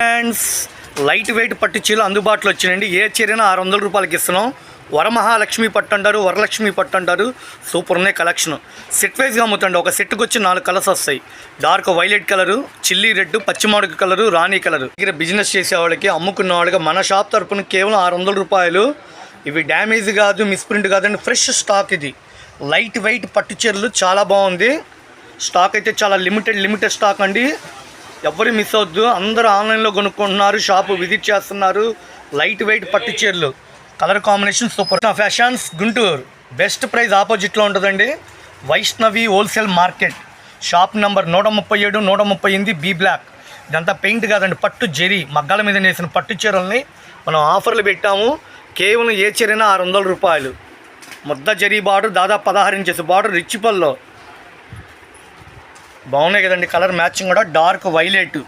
Friends, light weight పట్టు చీరలు అందుబాటులో వచ్చినాయండి. ఏ చీరైనా 600 రూపాయలకి ఇస్తున్నాం. వరమహాలక్ష్మి పట్టు అంటారు, వరలక్ష్మి పట్టు అంటారు. సూపర్ ఉన్నాయి కలెక్షన్. సెట్ వైజ్గా అమ్ముతండి. ఒక సెట్కి వచ్చి 4 కలర్స్ వస్తాయి. Dark violet colour, chilli red, పచ్చిమాడుగు కలరు, రాణి కలరు. దగ్గర బిజినెస్ చేసే వాళ్ళకి, అమ్ముకున్న వాళ్ళకి మన షాప్ తరపున కేవలం 600 రూపాయలు. ఇవి డ్యామేజ్ కాదు, మిస్ప్రింట్ కాదండి, ఫ్రెష్ స్టాక్. ఇది లైట్ వెయిట్ పట్టు చీరలు చాలా బాగుంది. స్టాక్ అయితే చాలా లిమిటెడ్ స్టాక్ అండి. ఎవరు మిస్ అవద్దు. అందరూ ఆన్లైన్లో కొనుక్కుంటున్నారు, షాపు విజిట్ చేస్తున్నారు. లైట్ వెయిట్ పట్టు చీరలు, colour combination super. Fashions Guntur, best price ఆపోజిట్లో ఉంటుందండి. Vaishnavi wholesale market, shop number 137, 138 B block. ఇదంతా పెయింట్ కాదండి, పట్టు జరీ మగ్గాల మీద నేసిన పట్టు చీరల్ని మనం ఆఫర్లు పెట్టాము. కేవలం ఏ చీరైనా 600 రూపాయలు. ముద్ద జరీ బార్డర్, దాదాపు 16 ఇంచెస్ బార్డర్, రిచ్ పల్లో బాగున్నాయి కదండి. కలర్ మ్యాచింగ్ కూడా డార్క్ వైలెట్.